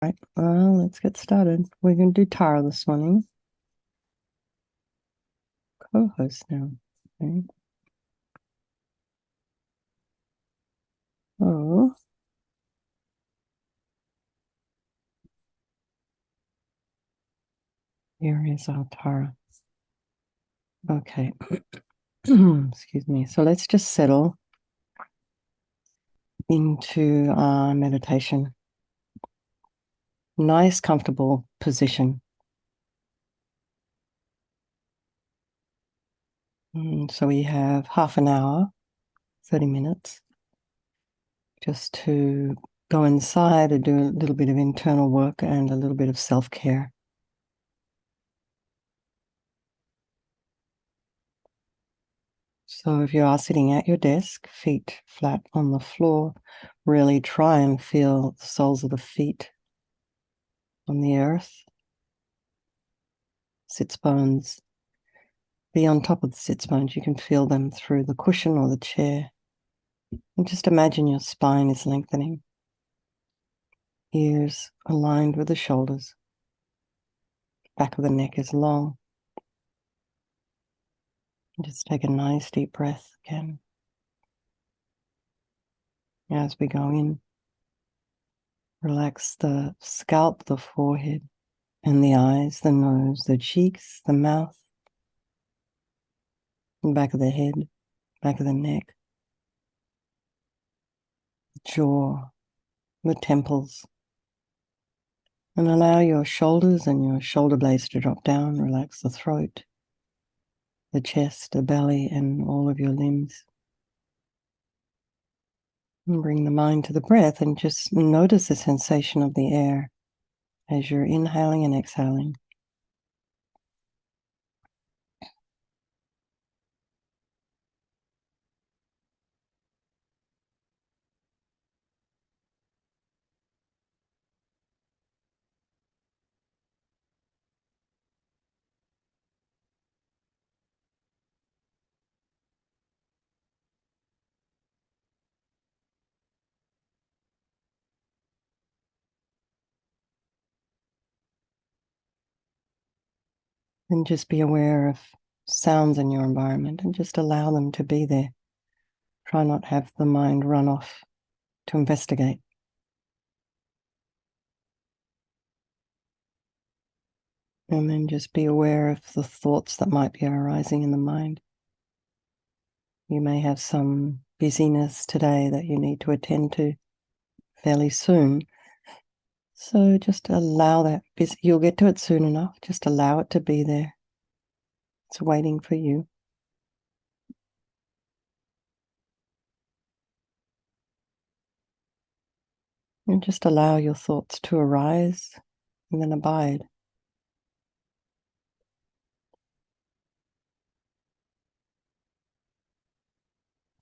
Right, well, let's get started. We're going to do Tara this morning. Co-host now. Okay. Oh, here is our Tara. Okay. Excuse me. So let's just settle into our meditation. Nice, comfortable position. So we have half an hour, 30 minutes, just to go inside and do a little bit of internal work and a little bit of self-care. So if you are sitting at your desk, feet flat on the floor, really try and feel the soles of the feet on the earth. Sits bones, be on top of the sits bones. You can feel them through the cushion or the chair. And just imagine your spine is lengthening. Ears aligned with the shoulders. Back of the neck is long. And just take a nice deep breath again. As we go in, relax the scalp, the forehead, and the eyes, the nose, the cheeks, the mouth, and back of the head, back of the neck, the jaw, the temples. And allow your shoulders and your shoulder blades to drop down. Relax the throat, the chest, the belly, and all of your limbs. And bring the mind to the breath and just notice the sensation of the air as you're inhaling and exhaling. And just be aware of sounds in your environment and just allow them to be there. Try not to have the mind run off to investigate. And then just be aware of the thoughts that might be arising in the mind. You may have some busyness today that you need to attend to fairly soon. So just allow that. You'll get to it soon enough. Just allow it to be there. It's waiting for you. And just allow your thoughts to arise and then abide.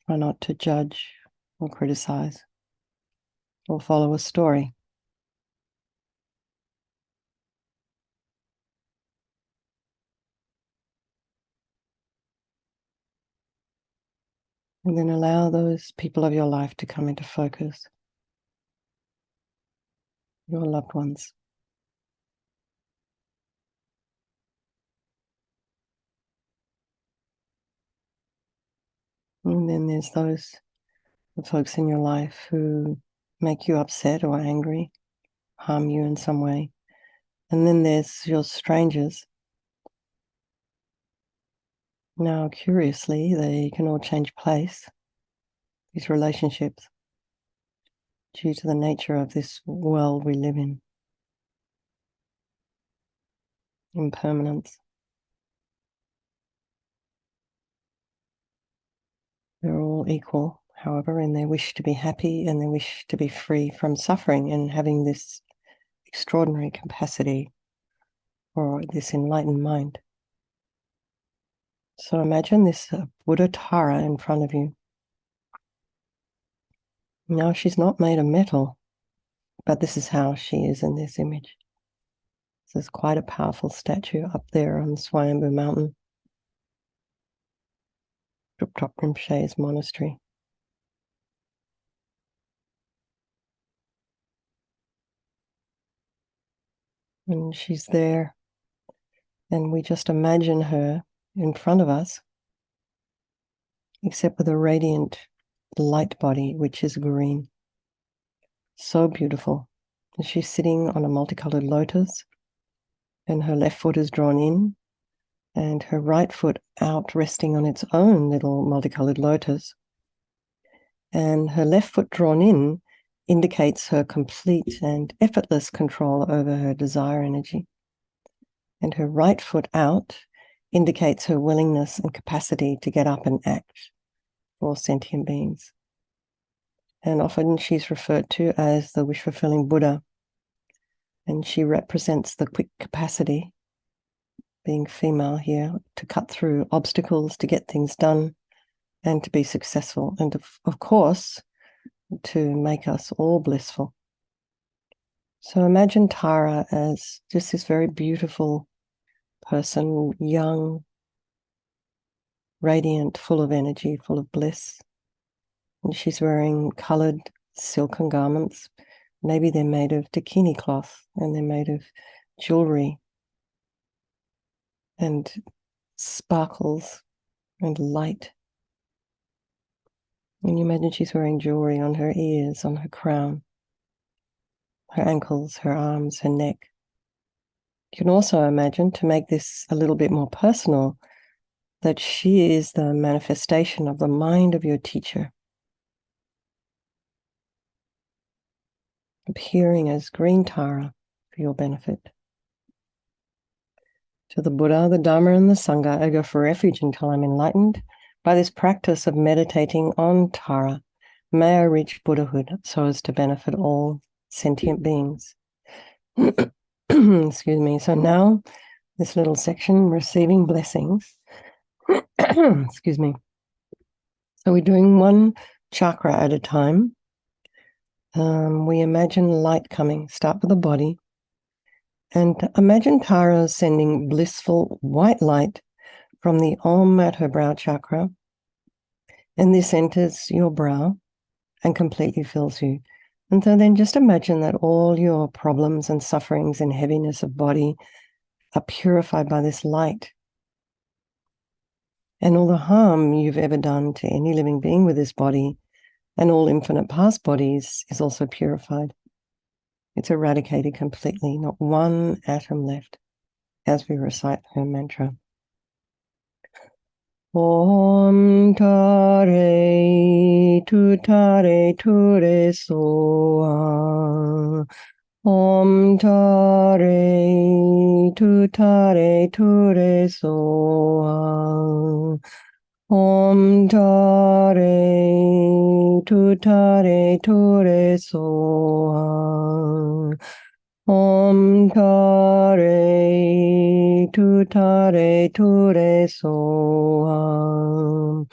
Try not to judge or criticize or follow a story. And then allow those people of your life to come into focus. Your loved ones. And then there's those folks in your life who make you upset or angry, harm you in some way. And then there's your strangers. Now, curiously, they can all change place, these relationships, due to the nature of this world we live in. Impermanence. They're all equal, however, in their wish to be happy and their wish to be free from suffering and having this extraordinary capacity or this enlightened mind. So imagine this Buddha Tara in front of you. Now, she's not made of metal, but this is how she is in this image. This is quite a powerful statue up there on the Swayambhu mountain, Druptop Rinpoche's monastery. And she's there, and we just imagine her in front of us, except with a radiant light body, which is green. So beautiful. And she's sitting on a multicolored lotus, and her left foot is drawn in, and her right foot out, resting on its own little multicolored lotus. And her left foot drawn in indicates her complete and effortless control over her desire energy. And her right foot out indicates her willingness and capacity to get up and act for sentient beings. And often she's referred to as the wish-fulfilling Buddha. And she represents the quick capacity, being female here, to cut through obstacles, to get things done, and to be successful. And of course, to make us all blissful. So imagine Tara as just this very beautiful person, young, radiant, full of energy, full of bliss. And she's wearing colored silken garments. Maybe they're made of dakini cloth, and they're made of jewelry and sparkles and light. And you imagine she's wearing jewelry on her ears, on her crown, her ankles, her arms, her neck. You can also imagine, to make this a little bit more personal, that she is the manifestation of the mind of your teacher, appearing as green Tara for your benefit. To the Buddha, the Dharma, and the Sangha, I go for refuge until I'm enlightened. By this practice of meditating on Tara, may I reach Buddhahood so as to benefit all sentient beings. Excuse me. So now, this little section, receiving blessings. Excuse me. So we're doing one chakra at a time. We imagine light coming. Start with the body. And imagine Tara sending blissful white light from the Om at her brow chakra. And this enters your brow and completely fills you. And so then just imagine that all your problems and sufferings and heaviness of body are purified by this light. And all the harm you've ever done to any living being with this body and all infinite past bodies is also purified. It's eradicated completely, not one atom left, as we recite her mantra. Om tare ture soa. Om tare ture soa. Om tare ture soa. Om tare ture soa.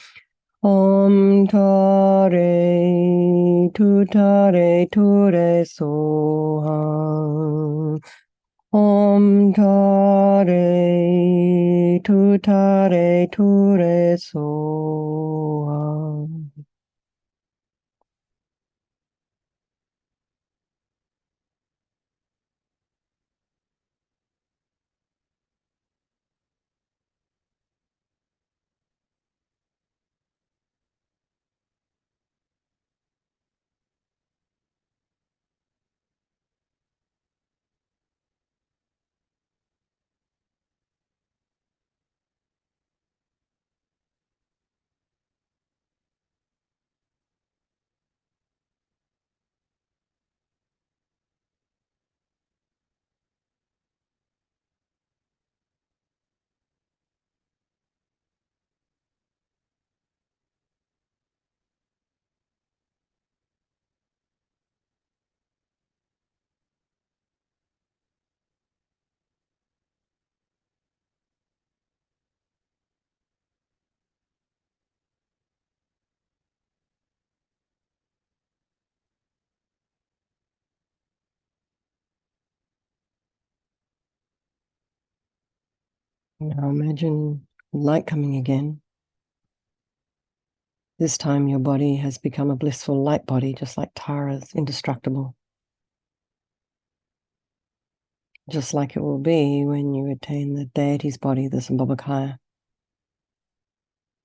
Om tare ture soa. Om tare ture soa. Now imagine light coming again. This time your body has become a blissful light body, just like Tara's, indestructible. just like it will be when you attain the deity's body, the Sambhogakaya.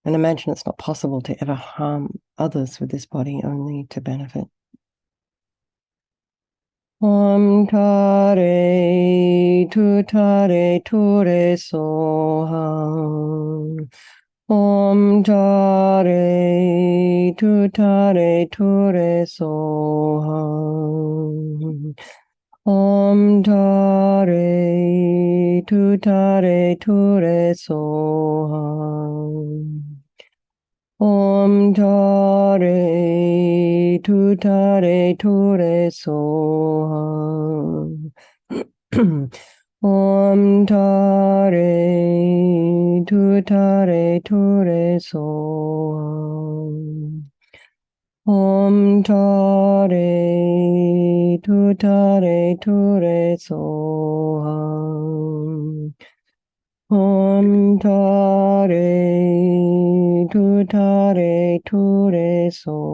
And imagine it's not possible to ever harm others with this body, only to benefit. Om tare tu ture soham. Om tare tu ture soham. Om tare tu ture soham. Om tare tu ture soham. Om tare tu ture soham. Om tare tu ture soham. Om tare tu ture soham.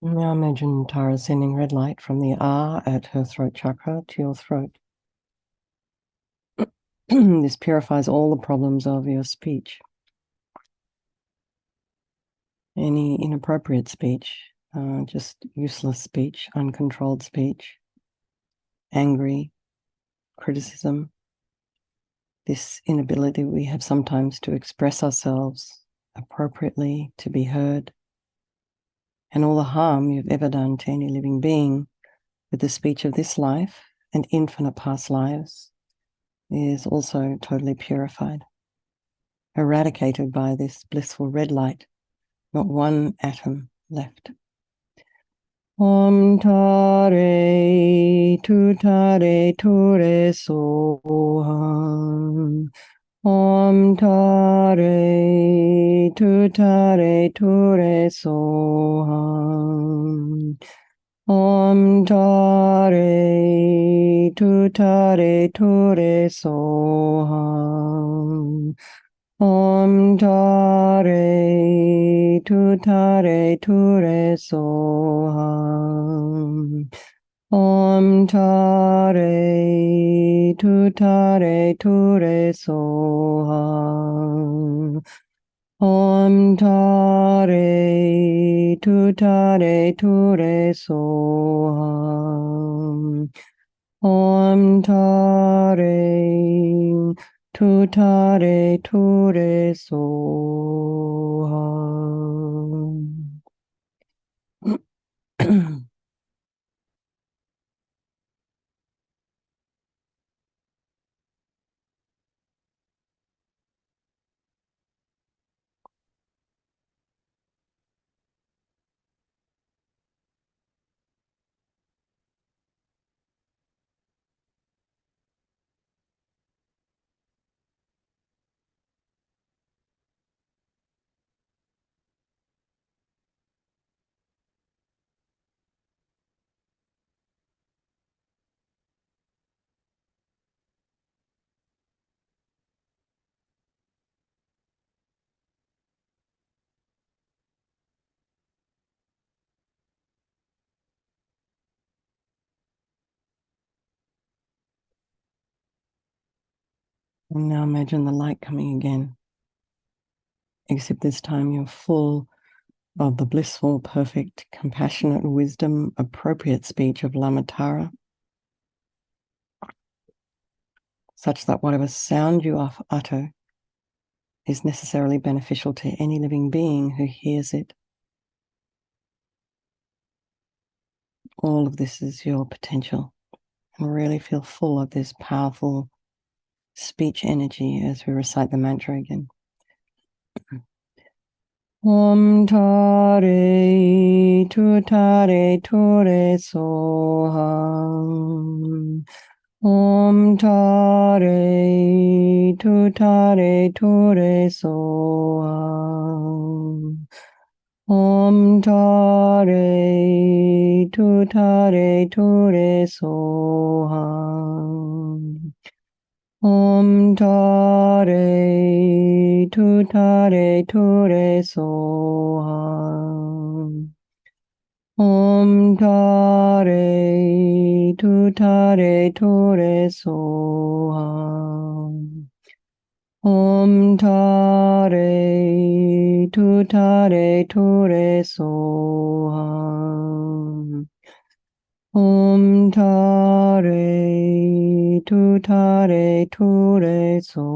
Now imagine Tara sending red light from the R at her throat chakra to your throat. This purifies all the problems of your speech. Any inappropriate speech, just useless speech, uncontrolled speech, angry, criticism, this inability we have sometimes to express ourselves appropriately, to be heard, and all the harm you've ever done to any living being with the speech of this life and infinite past lives is also totally purified, eradicated by this blissful red light, not one atom left. Om tare tu ture soham. Om tare tu ture soham. Om tare tu ture soham. Om tare tu ture soham. Om tare tu ture soham. Om tare tu ture soham. Om tare tu ture soham. And now imagine the light coming again, except this time you're full of the blissful, perfect, compassionate wisdom, appropriate speech of Lamatara, such that whatever sound you utter is necessarily beneficial to any living being who hears it. All of this is your potential, and really feel full of this powerful speech energy as we recite the mantra again. Om Tare Tutare Ture Soham. Om Tare Tutare Ture Soham. Om Tare Tutare Ture Soham. Om Tare Tutare Ture Soham. Om Tare Tutare Ture Soham. Om Tare Tutare Ture Soham. Om Tare Tutare Ture Soham.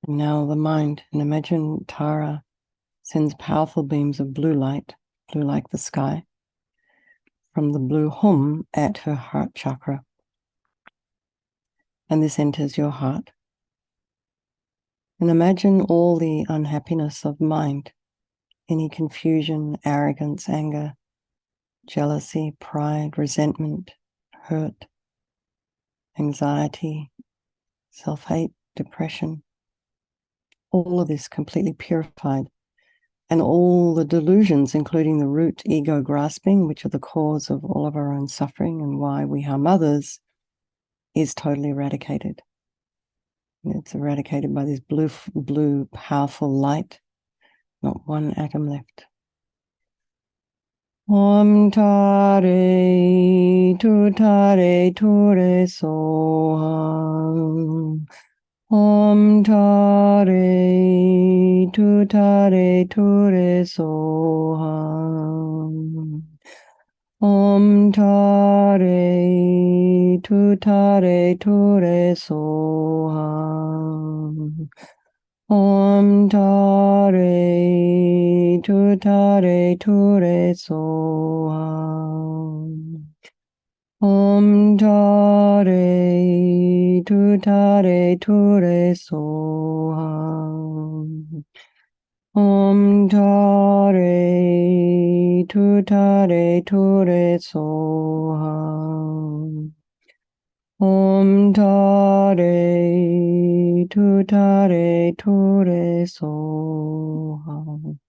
And now the mind, and imagine Tara sends powerful beams of blue light, blue like the sky, from the blue hum at her heart chakra. And this enters your heart. And imagine all the unhappiness of mind, any confusion, arrogance, anger, jealousy, pride, resentment, hurt, anxiety, self-hate, depression, all of this completely purified. And all the delusions, including the root ego grasping, which are the cause of all of our own suffering and why we harm others, is totally eradicated. It's eradicated by this blue, powerful light, not one atom left. Om Tare Tutare Ture Soham. Om Tare Tutare Ture Soham. Om Tare Tutare Ture Soham. Om Tare Tutare Ture Soham. Om Tare Tutare Ture Soham. Om Tare Tutare Ture Soham. Om Tare Tutare Ture Soham.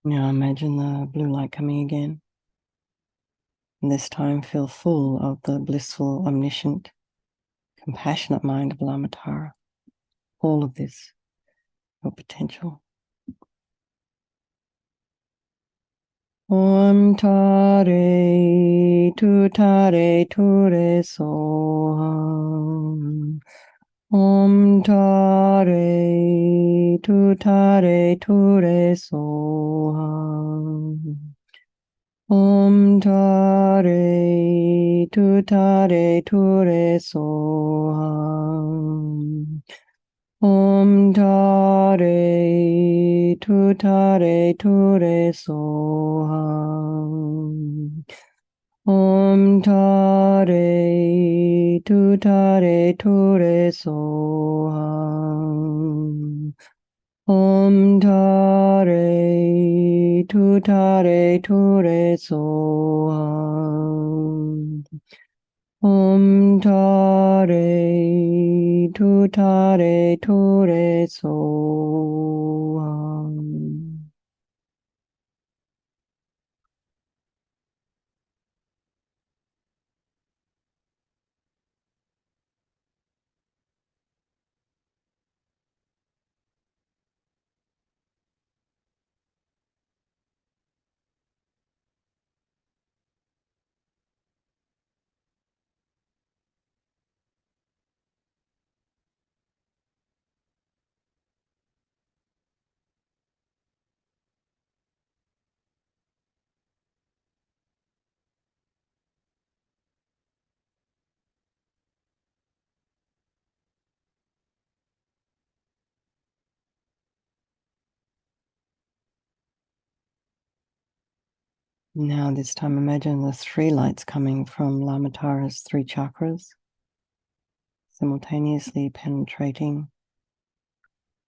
Now imagine the blue light coming again. And this time feel full of the blissful, omniscient, compassionate mind of Lamatara. All of this, your potential. Om tare tu re soham. Om tare tu re soham. Om tare tu re soham. Om tare tu re soham. Om tare tu re soham. Om tare tu re soham. Om tare tu re soham. Now this time imagine the three lights coming from Lamatara's three chakras, simultaneously penetrating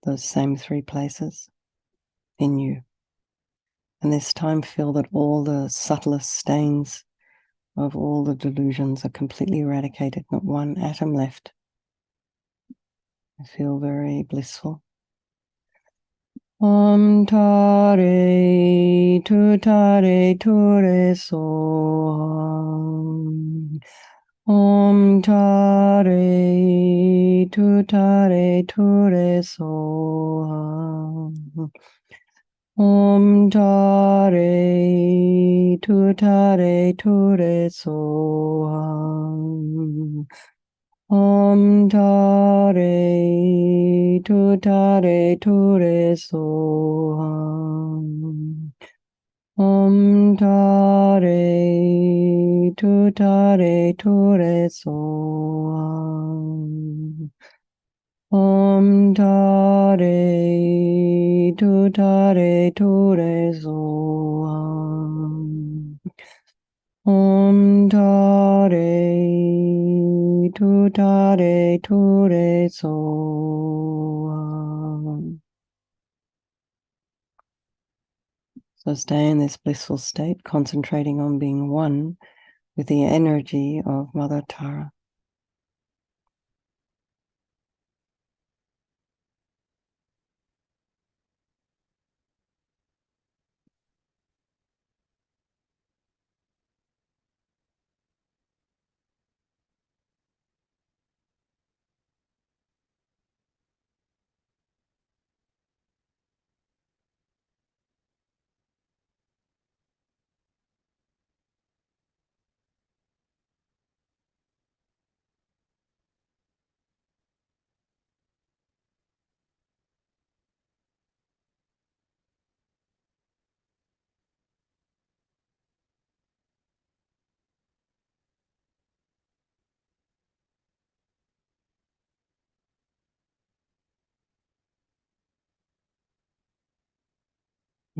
those same three places in you. And this time feel that all the subtlest stains of all the delusions are completely eradicated, not one atom left. I feel very blissful. Om tare tu re soham. Om tare tu re soham. Om tare tu re soham. Om tare tu re soham. Om tare tu re soham. Om tare tu re soham. Om tare tu re soham. So stay in this blissful state, concentrating on being one with the energy of Mother Tara.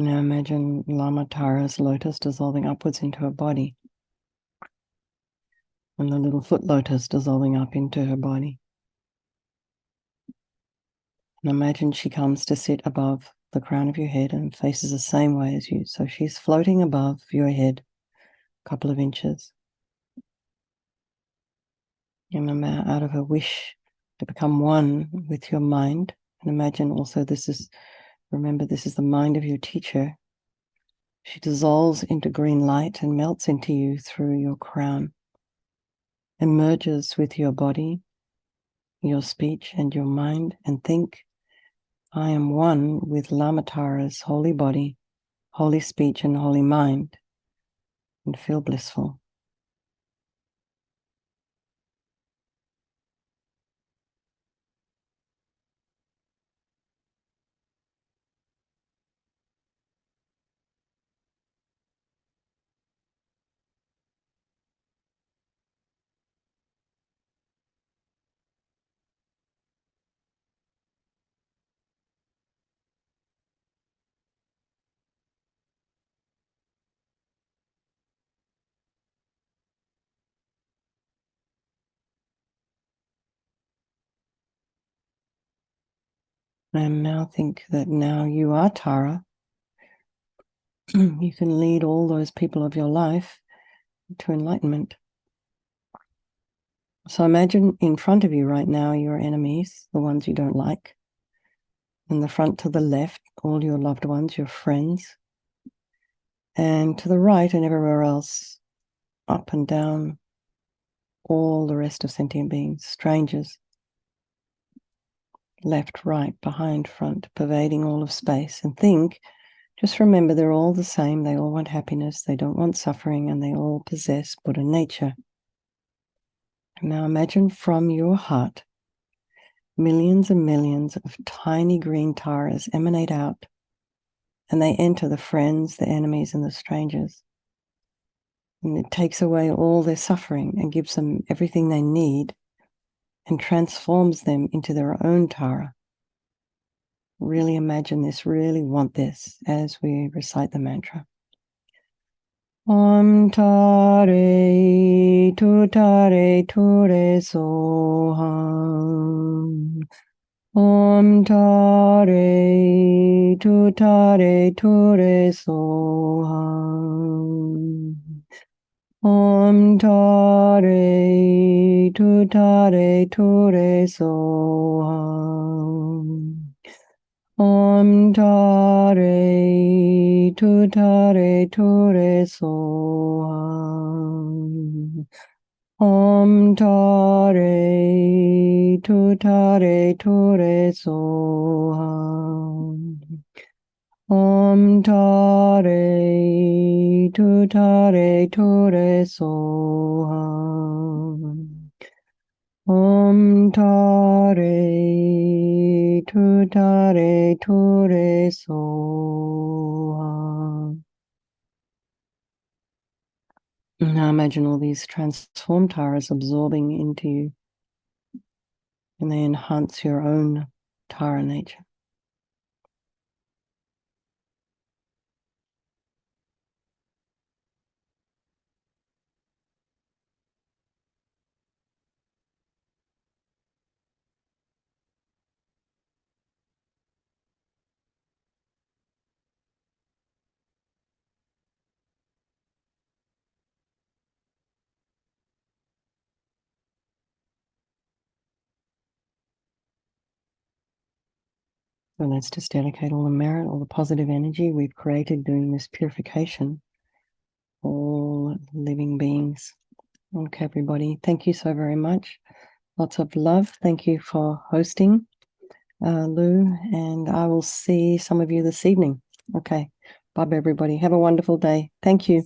Now imagine Lama Tara's lotus dissolving upwards into her body, and the little foot lotus dissolving up into her body. And imagine she comes to sit above the crown of your head and faces the same way as you. So she's floating above your head a couple of inches. And out of a wish to become one with your mind, and imagine also remember this is the mind of your teacher. She dissolves into green light and melts into you through your crown, and merges with your body, your speech, and your mind, and think, I am one with Lama Tara's holy body, holy speech, and holy mind, and feel blissful. And now think that now you are Tara. You can lead all those people of your life to enlightenment. So imagine in front of you right now your enemies, the ones you don't like. In the front to the left, all your loved ones, your friends. And to the right and everywhere else, up and down, all the rest of sentient beings, strangers. Left, right, behind, front, pervading all of space. And think, just remember they're all the same. They all want happiness. They don't want suffering, and they all possess Buddha nature. Now imagine from your heart, millions and millions of tiny green taras emanate out, and they enter the friends, the enemies, and the strangers. And it takes away all their suffering and gives them everything they need and transforms them into their own Tara. Really imagine this, really want this as we recite the mantra. Om Tare Tutare Ture Soham. Om Tare Tutare Ture Soham. Om Tare Tutare Ture Soham. Om Tare Tutare Ture Soham. Om Tare Tutare Ture Soham. Om Tare Tutare Ture Soham. Om Tare Tutare Ture Soham. Now imagine all these transformed Taras absorbing into you, and they enhance your own Tara nature. So let's just dedicate all the merit, all the positive energy we've created doing this purification, all living beings. Okay, everybody, thank you so very much. Lots of love. Thank you for hosting, Lou, and I will see some of you this evening. Okay, bye, everybody. Have a wonderful day. Thank you.